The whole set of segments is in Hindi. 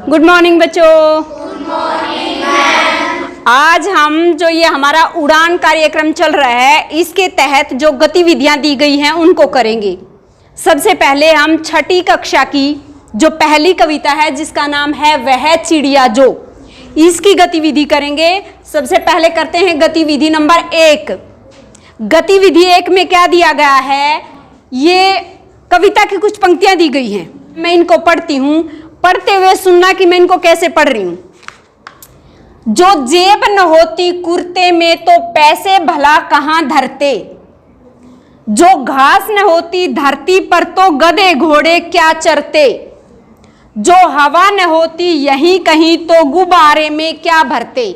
गुड मॉर्निंग बच्चों। Good morning ma'am. आज हम जो ये हमारा उड़ान कार्यक्रम चल रहा है इसके तहत जो गतिविधियां दी गई हैं उनको करेंगे। सबसे पहले हम छठी कक्षा की जो पहली कविता है जिसका नाम है वह चिड़िया जो, इसकी गतिविधि करेंगे। सबसे पहले करते हैं गतिविधि नंबर 1। गतिविधि 1 में क्या दिया गया है, ये कविता की कुछ पंक्तियां दी गई हैं, मैं इनको पढ़ती हूं। पढ़ते हुए सुनना कि मैं इनको कैसे पढ़ रही हूं। जो जेब न होती कुर्ते में तो पैसे भला कहां धरते, जो घास न होती धरती पर तो गधे घोड़े क्या चरते, जो हवा न होती यहीं कहीं तो गुब्बारे में क्या भरते।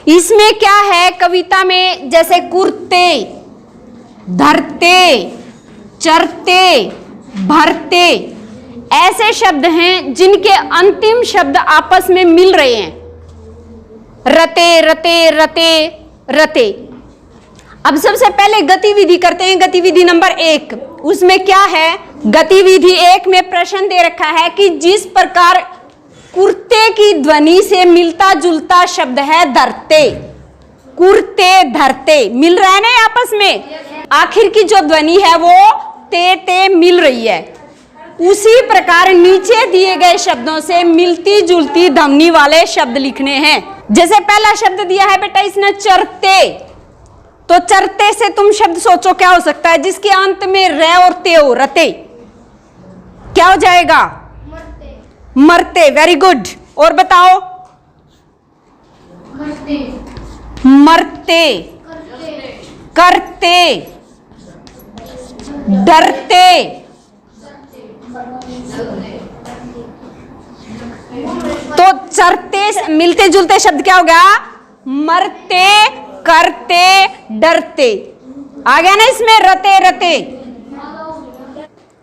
इसमें क्या है कविता में, जैसे कुर्ते, धरते, चरते, भरते ऐसे शब्द हैं जिनके अंतिम शब्द आपस में मिल रहे हैं। रते रते रते रते। अब सबसे पहले गतिविधि करते हैं, गतिविधि नंबर 1। उसमें क्या है, गतिविधि 1 में प्रश्न दे रखा है कि जिस प्रकार कुर्ते की ध्वनि से मिलता जुलता शब्द है धरते, कुर्ते धरते मिल रहा है ना आपस में, आखिर की जो ध्वनि है वो ते मिल रही है। उसी प्रकार नीचे दिए गए शब्दों से मिलती जुलती ध्वनि वाले शब्द लिखने हैं। जैसे पहला शब्द दिया है बेटा इसने चरते, तो चरते से तुम शब्द सोचो क्या हो सकता है जिसके अंत में र और ते हो, रते। क्या हो जाएगा, मरते। मरते, वेरी गुड। और बताओ, मरते, मरते, करते, डरते, तो चरते से मिलते जुलते शब्द क्या हो गया, मरते, करते, डरते। आ गया ना इसमें रते रते।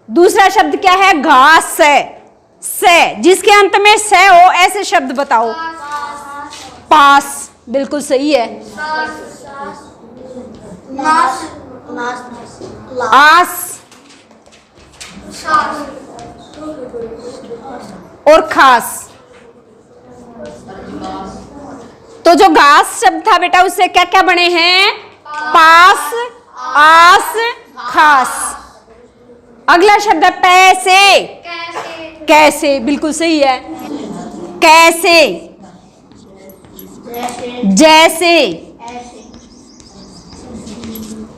दूसरा शब्द क्या है, घास से, जिसके अंत में से हो ऐसे शब्द बताओ। पास, बिल्कुल सही है। आस और खास। तो जो घास शब्द था बेटा उससे क्या क्या बने हैं, पास, आस, खास। अगला शब्द है पैसे, कैसे, बिल्कुल सही है। कैसे, जैसे,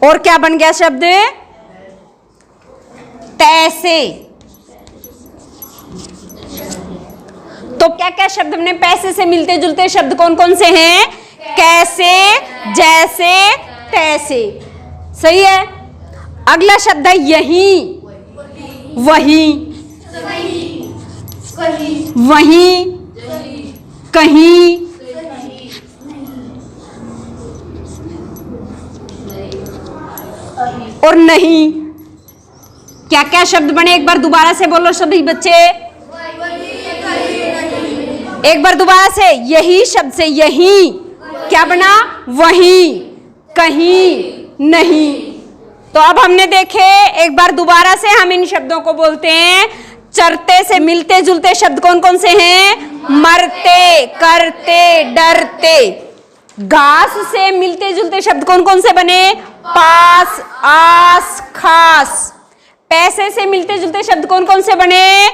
और क्या बन गया शब्द, तैसे। तो क्या क्या शब्द बने, पैसे से मिलते जुलते शब्द कौन कौन से हैं, कैसे, जैसे, तैसे। सही है। अगला शब्द है यहीं, वहीं, वहीं, कहीं, और नहीं। क्या क्या शब्द बने, एक बार दोबारा से बोलो सभी बच्चे, एक बार दोबारा से। यही शब्द से यही क्या बना, वहीं, कहीं, नहीं। तो अब हमने देखे, एक बार दोबारा से हम इन शब्दों को बोलते हैं। चरते से मिलते जुलते शब्द कौन कौन से हैं, मरते, करते, डरते। घास से मिलते जुलते शब्द कौन कौन से बने, पास, आस, खास। पैसे से मिलते जुलते शब्द कौन कौन से बने,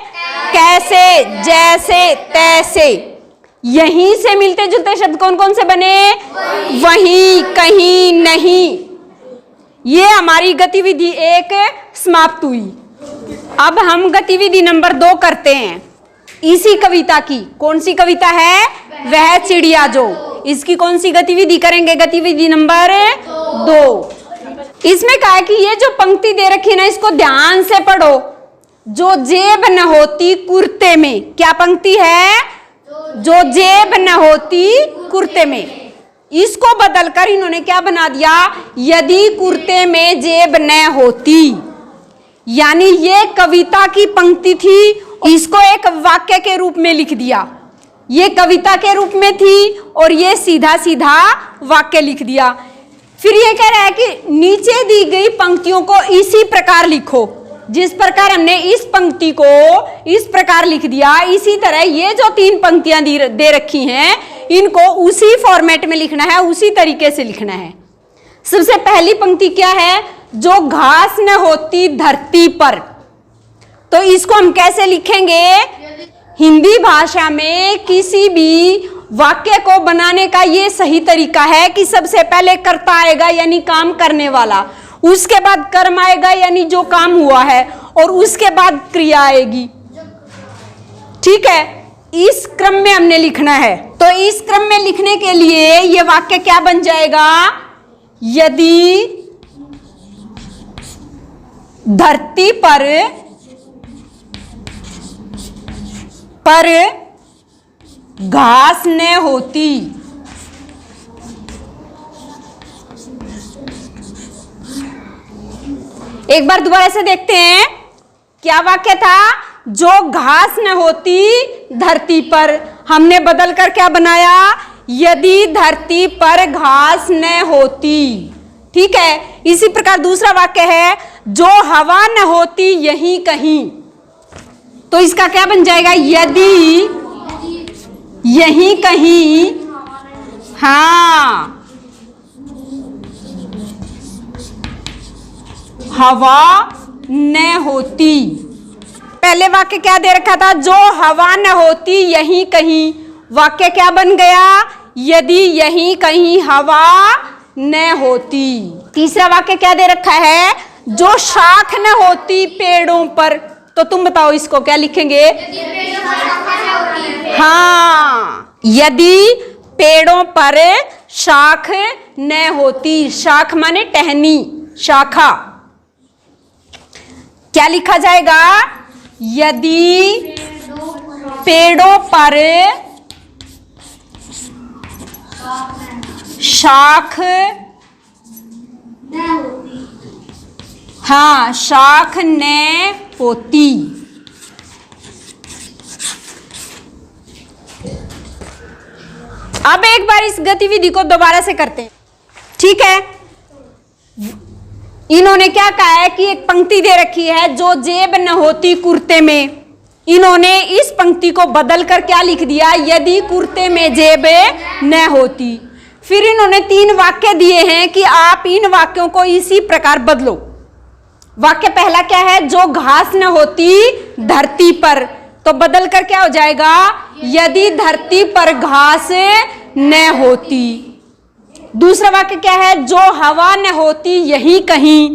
कैसे, जैसे, तैसे। यहीं से मिलते जुलते शब्द कौन कौन से बने, वहीं, कहीं, नहीं। ये हमारी गतिविधि 1 समाप्त हुई। अब हम गतिविधि नंबर 2 करते हैं इसी कविता की। कौन सी कविता है, वह चिड़िया जो। इसकी कौन सी गतिविधि करेंगे, गतिविधि नंबर 2। इसमें कहा है कि ये जो पंक्ति दे रखी है ना इसको ध्यान से पढ़ो। जो जेब न होती कुर्ते में, क्या पंक्ति है, जो जेब न होती कुर्ते में। इसको बदलकर इन्होंने क्या बना दिया, यदि कुर्ते में जेब न होती। यानी ये कविता की पंक्ति थी, इसको एक वाक्य के रूप में लिख दिया। ये कविता के रूप में थी और ये सीधा सीधा वाक्य लिख दिया। फिर ये कह रहा है कि नीचे दी गई पंक्तियों को इसी प्रकार लिखो। जिस प्रकार हमने इस पंक्ति को इस प्रकार लिख दिया, इसी तरह ये जो 3 पंक्तियां दे रखी हैं इनको उसी फॉर्मेट में लिखना है, उसी तरीके से लिखना है। सबसे पहली पंक्ति क्या है? जो घास न होती धरती पर, तो इसको हम कैसे लिखेंगे? हिंदी भाषा में किसी भी वाक्य को बनाने का ये सही तरीका है कि सबसे पहले कर्ता आएगा यानी काम करने वाला, उसके बाद कर्म आएगा यानी जो काम हुआ है, और उसके बाद क्रिया आएगी। ठीक है, इस क्रम में हमने लिखना है। तो इस क्रम में लिखने के लिए ये वाक्य क्या बन जाएगा? यदि धरती पर घास न होती, एक बार दोबारा से देखते हैं क्या वाक्य था। जो घास न होती धरती पर, हमने बदलकर क्या बनाया? यदि धरती पर घास न होती। ठीक है, इसी प्रकार दूसरा वाक्य है, जो हवा न होती यहीं कहीं, तो इसका क्या बन जाएगा? यदि यहीं कहीं, हाँ, हवा न होती। पहले वाक्य क्या दे रखा था? जो हवा न होती यहीं कहीं, वाक्य क्या बन गया? यदि यहीं कहीं हवा न होती। तीसरा वाक्य क्या दे रखा है? जो शाख न होती पेड़ों पर, तो तुम बताओ इसको क्या लिखेंगे? हाँ, यदि पेड़ों पर शाख न होती, शाख माने टहनी, शाखा, क्या लिखा जाएगा? यदि पेड़ों पर शाख, हाँ, शाख न होती। अब एक बार इस गतिविधि को दोबारा से करते हैं। ठीक है, इन्होंने क्या कहा है कि एक पंक्ति दे रखी है, जो जेब न होती कुर्ते में, इन्होंने इस पंक्ति को बदलकर क्या लिख दिया? यदि कुर्ते में जेब न होती। फिर इन्होंने 3 वाक्य दिए हैं कि आप इन वाक्यों को इसी प्रकार बदलो। वाक्य पहला क्या है? जो घास न होती धरती पर, तो बदलकर क्या हो जाएगा? यदि धरती पर घास न होती। दूसरा वाक्य क्या है? जो हवा न होती यहीं कहीं,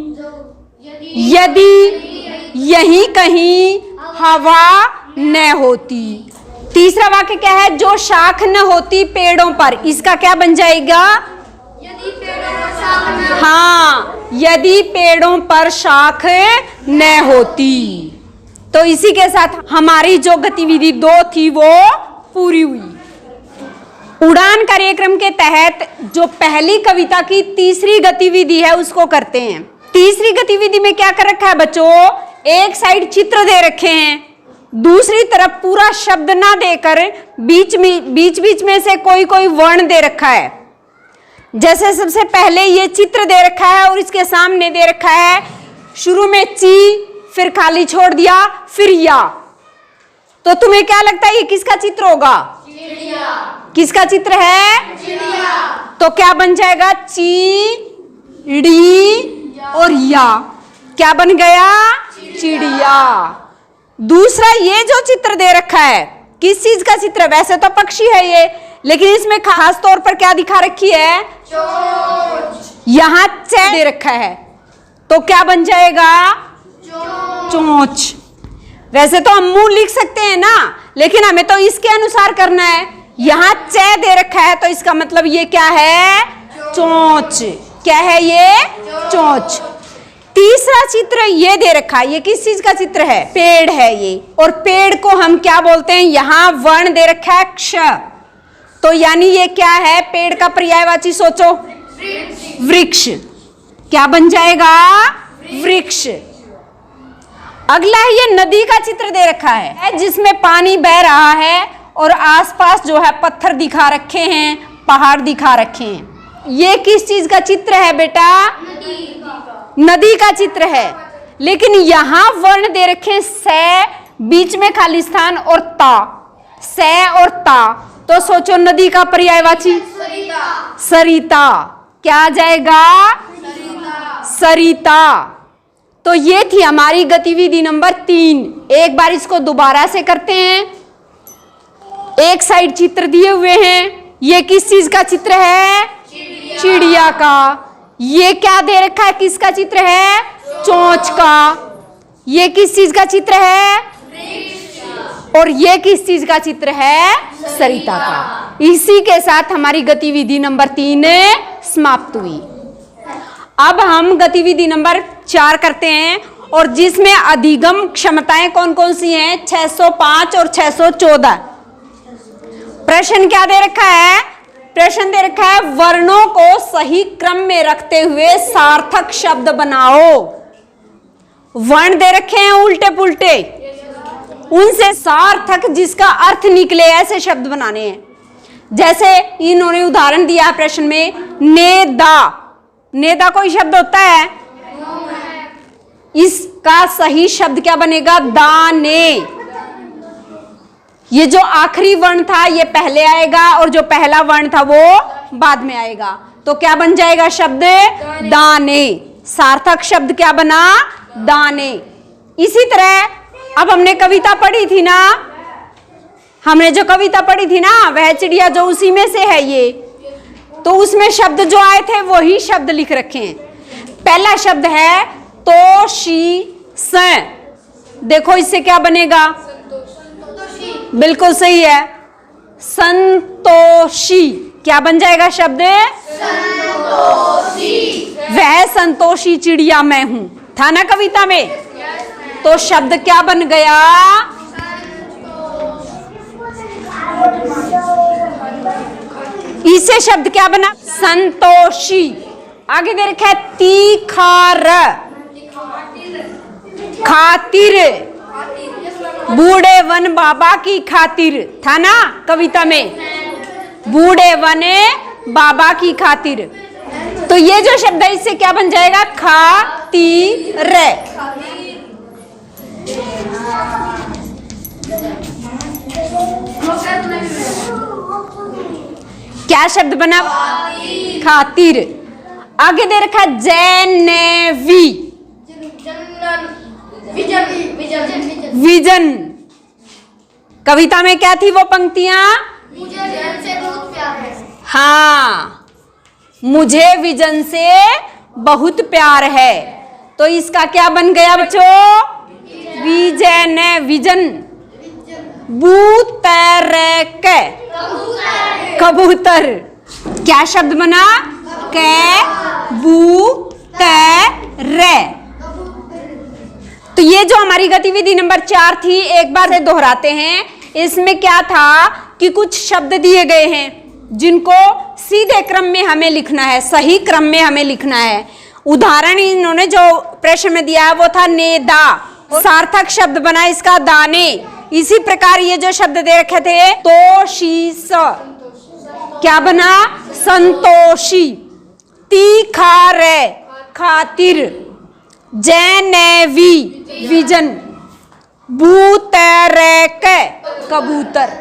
यदि यहीं कहीं हवा न होती। तीसरा वाक्य क्या है? जो शाख न होती पेड़ों पर, इसका क्या बन जाएगा? यदि पेड़ों पर शाख न, हाँ, यदि पेड़ों पर शाख न होती। तो इसी के साथ हमारी जो गतिविधि 2 थी वो पूरी हुई। उड़ान कार्यक्रम के तहत जो पहली कविता की तीसरी गतिविधि है उसको करते हैं। तीसरी गतिविधि में क्या कर रखा है बच्चों? एक साइड चित्र दे रखे हैं, दूसरी तरफ पूरा शब्द ना देकर बीच में से कोई कोई वर्ण दे रखा है। जैसे सबसे पहले ये चित्र दे रखा है और इसके सामने दे रखा है शुरू में ची, फिर खाली छोड़ दिया, फिर या। तो तुम्हें क्या लगता है ये किसका चित्र होगा? चिड़िया। किसका चित्र है? चिड़िया। तो क्या बन जाएगा? ची, ड़ी और या, क्या बन गया? चिड़िया। दूसरा ये जो चित्र दे रखा है किस चीज का चित्र है? वैसे तो पक्षी है ये, लेकिन इसमें खास तौर पर क्या दिखा रखी है? चोंच। यहाँ च दे रखा है, तो क्या बन जाएगा? चोंच। वैसे तो हम मुंह लिख सकते हैं ना, लेकिन हमें तो इसके अनुसार करना है। यहाँ च दे रखा है तो इसका मतलब ये क्या है? चोंच। क्या है ये? चोंच। तीसरा चित्र ये दे रखा है, ये किस चीज का चित्र है? पेड़ है ये, और पेड़ को हम क्या बोलते हैं? यहाँ वर्ण दे रखा है क्ष, तो यानी ये क्या है? पेड़ का पर्यायवाची सोचो, वृक्ष। क्या बन जाएगा? वृक्ष। अगला है ये नदी का चित्र दे रखा है जिसमें पानी बह रहा है और आसपास जो है पत्थर दिखा रखे हैं, पहाड़ दिखा रखे हैं। ये किस चीज का चित्र है बेटा? नदी का चित्र है। लेकिन यहां वर्ण दे रखे से, बीच में खाली स्थान और ता, से और ता। तो सोचो नदी का पर्यायवाची सरिता, क्या आ जाएगा? सरिता। तो ये थी हमारी गतिविधि नंबर 3। एक बार इसको दोबारा से करते हैं। एक साइड चित्र दिए हुए हैं, ये किस चीज का चित्र है? चिड़िया का। ये क्या दे रखा है, किसका चित्र है? चोंच का। ये किस चीज का चित्र है? और ये किस चीज का चित्र है? सरिता का। इसी के साथ हमारी गतिविधि नंबर 3 समाप्त हुई। अब हम गतिविधि नंबर 4 करते हैं, और जिसमें अधिगम क्षमताएं कौन कौन सी हैं? 605 और 614। प्रश्न क्या दे रखा है? प्रश्न दे रखा है वर्णों को सही क्रम में रखते हुए सार्थक शब्द बनाओ। वर्ण दे रखे हैं उल्टे पुल्टे, उनसे सार्थक जिसका अर्थ निकले ऐसे शब्द बनाने हैं। जैसे इन्होंने उदाहरण दिया प्रश्न में, नेदा। नेदा कोई शब्द होता है? इसका सही शब्द क्या बनेगा? दाने। ये जो आखिरी वर्ण था ये पहले आएगा, और जो पहला वर्ण था वो बाद में आएगा। तो क्या बन जाएगा शब्द? दाने। सार्थक शब्द क्या बना? दाने। इसी तरह अब हमने कविता पढ़ी थी ना, हमने जो कविता पढ़ी थी ना, वह चिड़िया जो उसी में से है ये, तो उसमें शब्द जो आए थे वही शब्द लिख रखे हैं। पहला शब्द है तोशीस। देखो इससे क्या बनेगा? बिल्कुल सही है, संतोषी। क्या बन जाएगा शब्द? संतोषी। वह संतोषी चिड़िया मैं हूं, था ना कविता में? तो शब्द क्या बन गया? इससे शब्द क्या बना? संतोषी। आगे दे रखा है तीखार, खातिर। बूढ़े वन बाबा की खातिर, था ना कविता में? बूढ़े वन बाबा की खातिर। तो ये जो शब्द है इससे क्या बन जाएगा? खातिर। क्या शब्द बना? खातिर। आगे दे रखा जैनेवी, विजन। कविता में क्या थी वो पंक्तियां? मुझे विजन से बहुत प्यार है। हाँ, मुझे विजन से बहुत प्यार है। तो इसका क्या बन गया बच्चों? विजन। विजन। बूतर, कबूतर। क्या शब्द बना? कै बू तर। तो ये जो हमारी गतिविधि नंबर 4 थी, एक बार से दोहराते हैं। इसमें क्या था कि कुछ शब्द दिए गए हैं जिनको सीधे क्रम में हमें लिखना है, सही क्रम में हमें लिखना है। उदाहरण इन्होंने जो प्रश्न में दिया है वो था नेदा। सार्थक शब्द बना इसका दाने। इसी प्रकार ये जो शब्द दे रखे थे तोशीस, क्या बना? संतोषी। तीखार, खातिर। जैनेवी, विजन। बूतरक, कबूतर।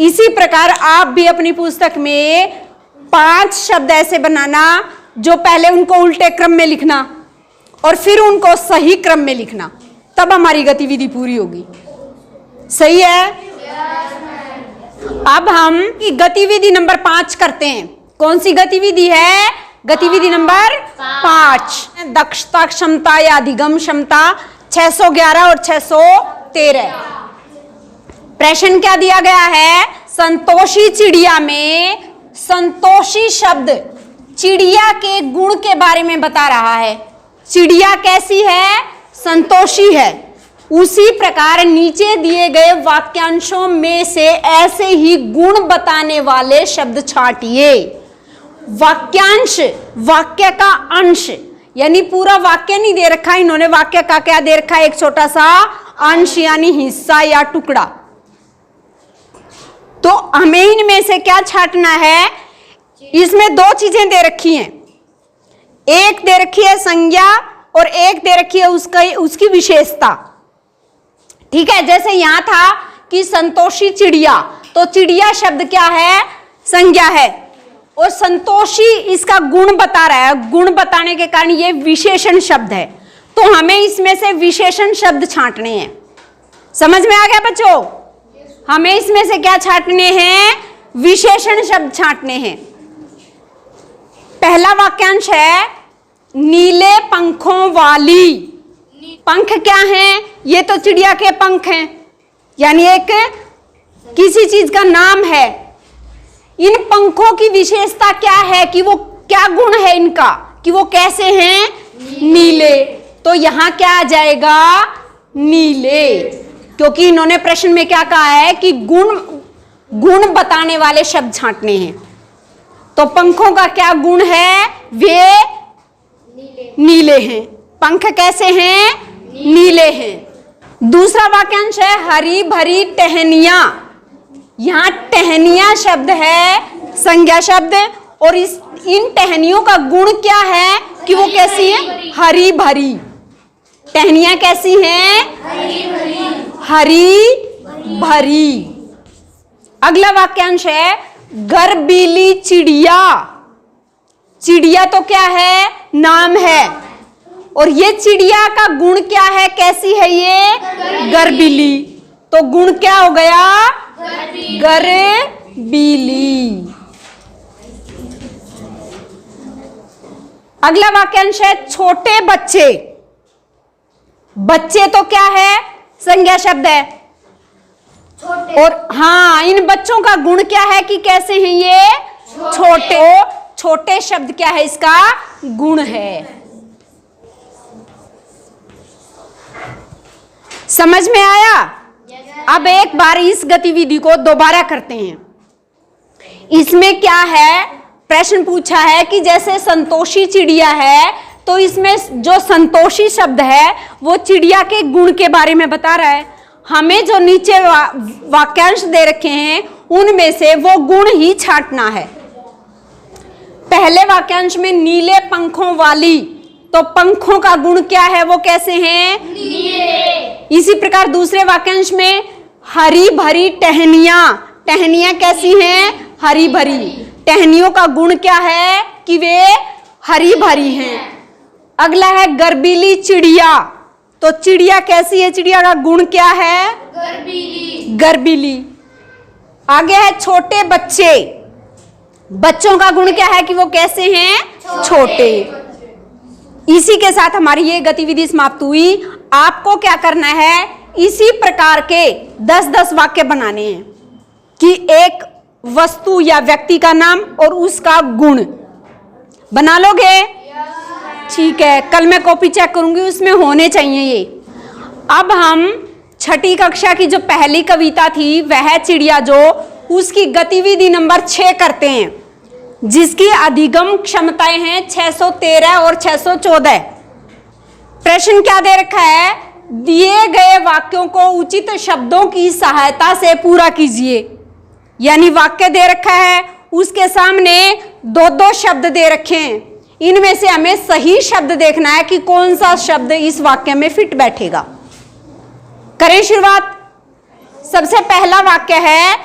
इसी प्रकार आप भी अपनी पुस्तक में 5 शब्द ऐसे बनाना जो पहले उनको उल्टे क्रम में लिखना और फिर उनको सही क्रम में लिखना, तब हमारी गतिविधि पूरी होगी। सही है? अब हम गतिविधि नंबर 5 करते हैं। कौन सी गतिविधि है? गतिविधि नंबर 5, दक्षता क्षमता या अधिगम क्षमता 611 और 613। प्रश्न क्या दिया गया है? संतोषी चिड़िया में संतोषी शब्द चिड़िया के गुण के बारे में बता रहा है। चिड़िया कैसी है? संतोषी है। उसी प्रकार नीचे दिए गए वाक्यांशों में से ऐसे ही गुण बताने वाले शब्द छांटिए। वाक्यांश, वाक्य का अंश, यानी पूरा वाक्य नहीं दे रखा इन्होंने, वाक्य का क्या दे रखा है? एक छोटा सा अंश यानी हिस्सा या टुकड़ा। तो हमें इनमें से क्या छांटना है? इसमें 2 चीजें दे रखी हैं। एक दे रखी है संज्ञा और एक दे रखी है उसकी विशेषता। ठीक है, जैसे यहां था कि संतोषी चिड़िया, तो चिड़िया शब्द क्या है? संज्ञा है, और संतोषी इसका गुण बता रहा है। गुण बताने के कारण ये विशेषण शब्द है, तो हमें इसमें से विशेषण शब्द छांटने हैं। समझ में आ गया बच्चों? हमें इसमें से क्या छांटने हैं? विशेषण शब्द छांटने हैं। पहला वाक्यांश है नीले पंखों वाली। पंख क्या हैं? ये तो चिड़िया के पंख हैं, यानी एक किसी चीज का नाम है। इन पंखों की विशेषता क्या है कि वो क्या गुण है इनका, कि वो कैसे हैं? नीले। तो यहां क्या आ जाएगा? नीले, क्योंकि इन्होंने प्रश्न में क्या कहा है कि गुण बताने वाले शब्द छांटने हैं। तो पंखों का क्या गुण है? वे नीले हैं। पंख कैसे हैं? नीले हैं। दूसरा वाक्यांश है हरी भरी टहनियां। यहां टहनियां शब्द है संज्ञा शब्द, और इन टहनियों का गुण क्या है कि वो कैसी है? हरी भरी। टहनियां कैसी हैं? हरी भरी। अगला वाक्यांश है गर्बीली चिड़िया। चिड़िया तो क्या है? नाम है, और ये चिड़िया का गुण क्या है? कैसी है ये? गर्बीली। तो गुण क्या हो गया? गर्बीली। अगला वाक्यांश है छोटे बच्चे। बच्चे तो क्या है? संज्ञा शब्द है, और हाँ, इन बच्चों का गुण क्या है कि कैसे हैं ये? छोटे। छोटे शब्द क्या है? इसका गुण है। समझ में आया? अब एक बार इस गतिविधि को दोबारा करते हैं। इसमें क्या है? प्रश्न पूछा है कि जैसे संतोषी चिड़िया है, तो इसमें जो संतोषी शब्द है वो चिड़िया के गुण के बारे में बता रहा है। हमें जो नीचे वाक्यांश दे रखे हैं उनमें से वो गुण ही छांटना है। पहले वाक्यांश में नीले पंखों वाली, तो पंखों का गुण क्या है? वो कैसे हैं? नीले। इसी प्रकार दूसरे वाक्यांश में हरी भरी टहनियां। टहनियां कैसी हैं? हरी भरी। टहनियों का गुण क्या है कि वे हरी भरी हैं। अगला है गर्बीली चिड़िया, तो चिड़िया कैसी है? चिड़िया का गुण क्या है? गर्बीली। गर्बीली। आगे है छोटे बच्चे। बच्चों का गुण क्या है कि वो कैसे हैं? छोटे। इसी के साथ हमारी ये गतिविधि समाप्त हुई। आपको क्या करना है? इसी प्रकार के 10-10 वाक्य बनाने हैं कि एक वस्तु या व्यक्ति का नाम और उसका गुण। बना लोगे? ठीक है, कल मैं कॉपी चेक करूंगी, उसमें होने चाहिए ये। अब हम छठी कक्षा की जो पहली कविता थी वह चिड़िया, जो उसकी गतिविधि नंबर 6 करते हैं, जिसकी अधिगम क्षमताएं हैं 613 और 614। प्रश्न क्या दे रखा है? दिए गए वाक्यों को उचित शब्दों की सहायता से पूरा कीजिए। यानी वाक्य दे रखा है, उसके सामने 2-2 शब्द दे रखे हैं, इनमें से हमें सही शब्द देखना है कि कौन सा शब्द इस वाक्य में फिट बैठेगा। करें शुरुआत। सबसे पहला वाक्य है,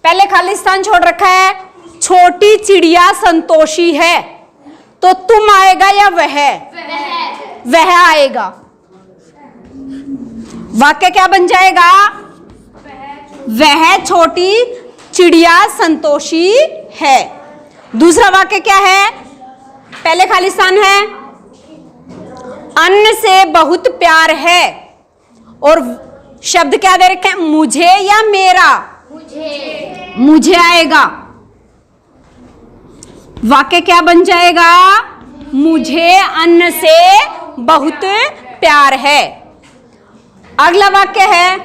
पहले खाली स्थान छोड़ रखा है, छोटी चिड़िया संतोषी है। तो तुम आएगा या वह? वह आएगा। वाक्य क्या बन जाएगा? वह छोटी चिड़िया संतोषी है। दूसरा वाक्य क्या है? पहले खाली स्थान है, अन्न से बहुत प्यार है, और शब्द क्या दे रखे हैं? मुझे या मेरा? मुझे। मुझे आएगा। वाक्य क्या बन जाएगा? मुझे अन्न से बहुत प्यार है। अगला वाक्य है,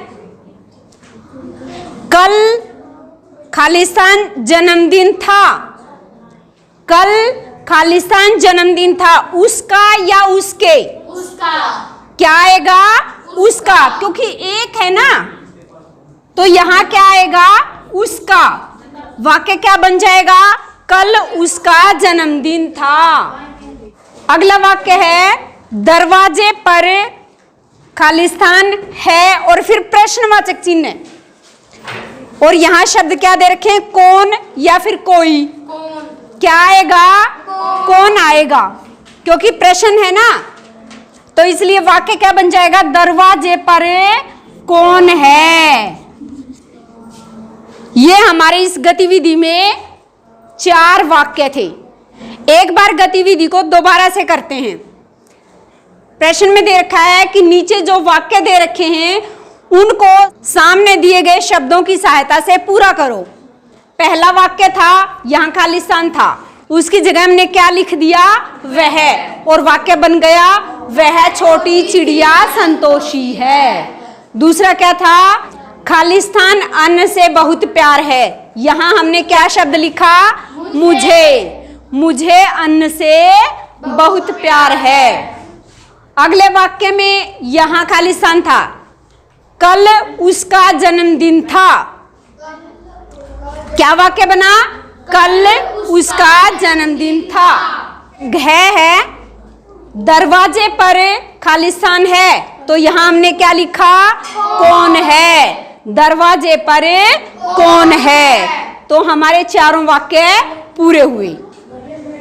कल खालिस्तान जन्मदिन था। कल खालिस्तान जन्मदिन था, उसका या उसके? उसका। क्या आएगा? उसका, क्योंकि एक है ना, तो यहां क्या आएगा? उसका। वाक्य क्या बन जाएगा? कल उसका जन्मदिन था। अगला वाक्य है, दरवाजे पर खालिस्तान है और फिर प्रश्नवाचक चिन्ह, और यहां शब्द क्या दे रखे हैं, कौन या फिर कोई। क्या आएगा, कौन आएगा, क्योंकि प्रश्न है ना, तो इसलिए वाक्य क्या बन जाएगा, दरवाजे पर कौन है। ये हमारे इस गतिविधि में 4 वाक्य थे। एक बार गतिविधि को दोबारा से करते हैं। प्रश्न में दे रखा है कि नीचे जो वाक्य दे रखे हैं उनको सामने दिए गए शब्दों की सहायता से पूरा करो। पहला वाक्य था, यहां खालिस्तान था, उसकी जगह हमने क्या लिख दिया, वह, और वाक्य बन गया, वह छोटी चिड़िया संतोषी है। दूसरा क्या था, खालिस्तान अन्न से बहुत प्यार है, यहां हमने क्या शब्द लिखा, मुझे अन्न से बहुत प्यार है। अगले वाक्य में यहां खालिस्तान था, कल उसका जन्मदिन था। क्या वाक्य बना, कल उसका जन्मदिन था। घ है, दरवाजे पर खालिस्तान है, तो यहां हमने क्या लिखा, कौन है, दरवाजे पर कौन है। तो हमारे चारों वाक्य पूरे हुए।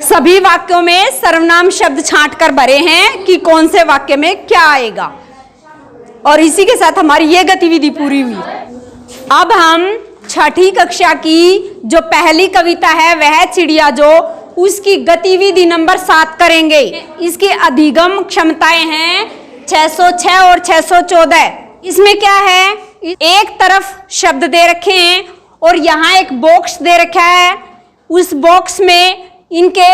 सभी वाक्यों में सर्वनाम शब्द छांट कर भरे हैं कि कौन से वाक्य में क्या आएगा, और इसी के साथ हमारी ये गतिविधि पूरी हुई। अब हम छठी कक्षा की जो पहली कविता है वह चिड़िया जो, उसकी गतिविधि नंबर 7 करेंगे। इसकी अधिगम क्षमताएं हैं 606 और 614। इसमें क्या है, एक तरफ शब्द दे रखे हैं और यहाँ एक बॉक्स दे रखा है, उस बॉक्स में इनके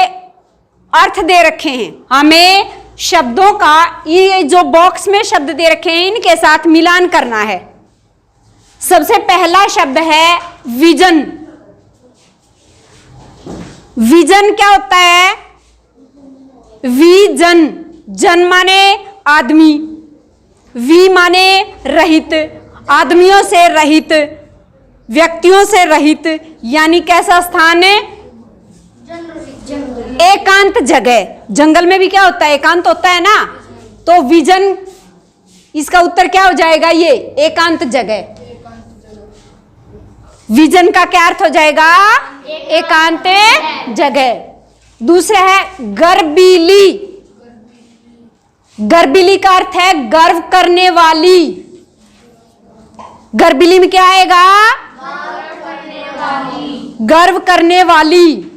अर्थ दे रखे हैं। हमें शब्दों का, ये जो बॉक्स में शब्द दे रखे हैं इनके साथ मिलान करना है। सबसे पहला शब्द है विजन। विजन क्या होता है, विजन, जन माने आदमी, वी माने रहित, आदमियों से रहित, व्यक्तियों से रहित, यानी कैसा स्थान है, एकांत जगह। जंगल में भी क्या होता है, एकांत होता है ना, तो विजन, इसका उत्तर क्या हो जाएगा, ये एकांत जगह। विजन का क्या अर्थ हो जाएगा, एकांत जगह। दूसरा है गर्बीली। गर्बीली का अर्थ है गर्व करने वाली। गर्बीली में क्या आएगा, गर्व करने वाली।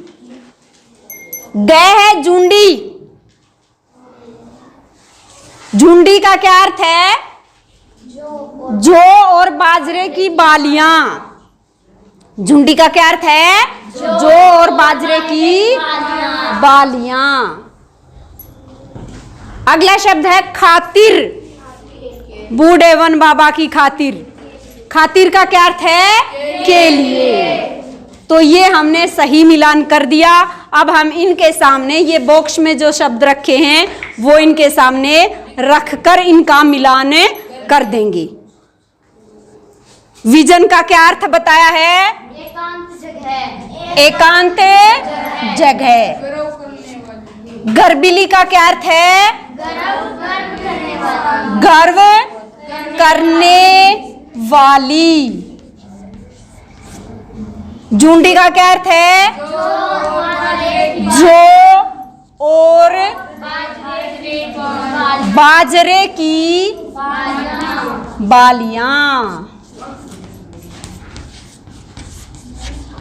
ग है झुंडी। झुंडी का क्या अर्थ है, जौ और बाजरे की बालियां। झुंडी का क्या अर्थ है, जौ और बाजरे की बालियां। अगला शब्द है खातिर। बूढ़े वन बाबा की खातिर। खातिर का क्या अर्थ है, के लिए। तो ये हमने सही मिलान कर दिया। अब हम इनके सामने ये बॉक्स में जो शब्द रखे हैं वो इनके सामने रखकर इनका मिलान कर देंगे। विजन का क्या अर्थ बताया है, एकांत जगह। एकांत जगह। गर्बिली का क्या अर्थ है, गर्व करने वाली। झुंडी का क्या अर्थ है, जो और बाजरे की बालियां।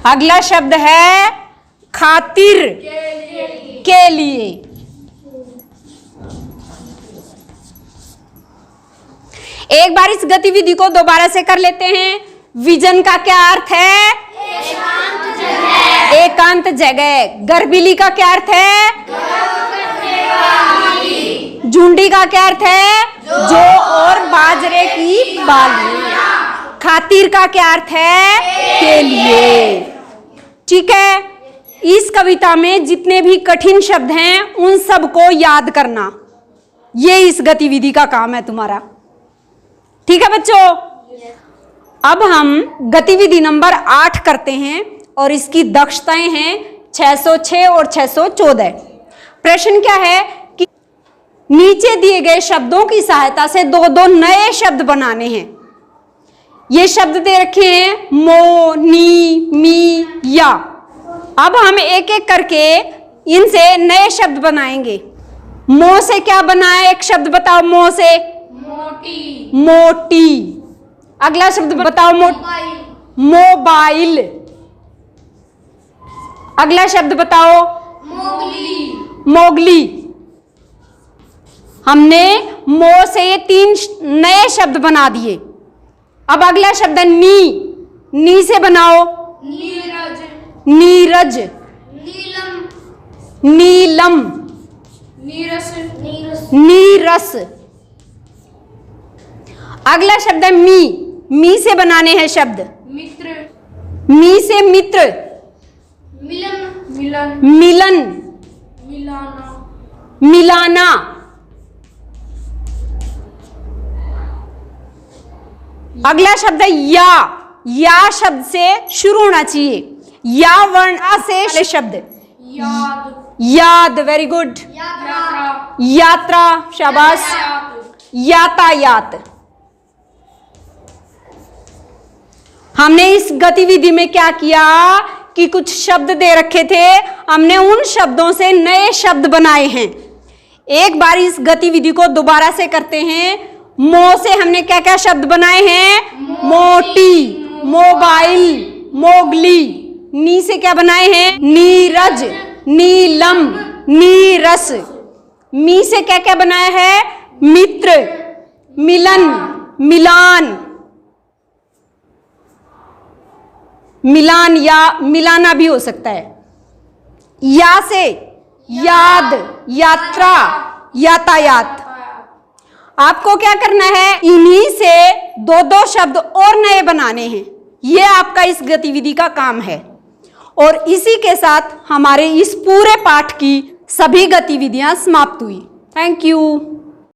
अगला शब्द है खातिर, के लिए। एक बार इस गतिविधि को दोबारा से कर लेते हैं। विजन का क्या अर्थ है, एकांत जगह। एकांत जगह। गर्बिली का क्या अर्थ है, झुंडी का क्या अर्थ है, जो और बाजरे की बालियां। खातिर का क्या अर्थ है, के लिए। ठीक है, इस कविता में जितने भी कठिन शब्द हैं उन सबको याद करना, ये इस गतिविधि का काम है तुम्हारा। ठीक है बच्चों, अब हम गतिविधि नंबर 8 करते हैं और इसकी दक्षताएं हैं 606 और 614। प्रश्न क्या है कि नीचे दिए गए शब्दों की सहायता से दो दो नए शब्द बनाने हैं। ये शब्द दे रखे हैं मो, नी, मी, या। अब हम एक एक करके इनसे नए शब्द बनाएंगे। मो से क्या बना है? एक शब्द बताओ मो से। मोटी। मोटी। अगला शब्द बताओ मोबाइल। अगला शब्द बताओ मोगली। मोगली। हमने मो से ये 3 नए शब्द बना दिए। अब अगला शब्द नी। नी से बनाओ नीरज। नीरज। नीलम। नीलम। नीरस। नीरस। अगला शब्द है मी। मी से बनाने हैं शब्द। मित्र। मी से मित्र। मिलन। मिलन। मिलन। मिलाना। मिलाना। अगला शब्द है या। या शब्द से शुरू होना चाहिए। या वर्ण से शब्द। याद। याद। Very good. यात्रा। यात्रा। शाबाश। यातायात। हमने इस गतिविधि में क्या किया कि कुछ शब्द दे रखे थे, हमने उन शब्दों से नए शब्द बनाए हैं। एक बार इस गतिविधि को दोबारा से करते हैं। मो से हमने क्या क्या शब्द बनाए हैं? मोटी, मोबाइल, मोगली। नी से क्या बनाए हैं? नीरज, नीलम, नीरस। मी से क्या क्या बनाया है? मित्र, मिलन, मिलान। मिलान या मिलाना भी हो सकता है। या से याद, यात्रा, यातायात। आपको क्या करना है? इन्हीं से दो दो शब्द और नए बनाने हैं। यह आपका इस गतिविधि का काम है। और इसी के साथ हमारे इस पूरे पाठ की सभी गतिविधियां समाप्त हुई। Thank you.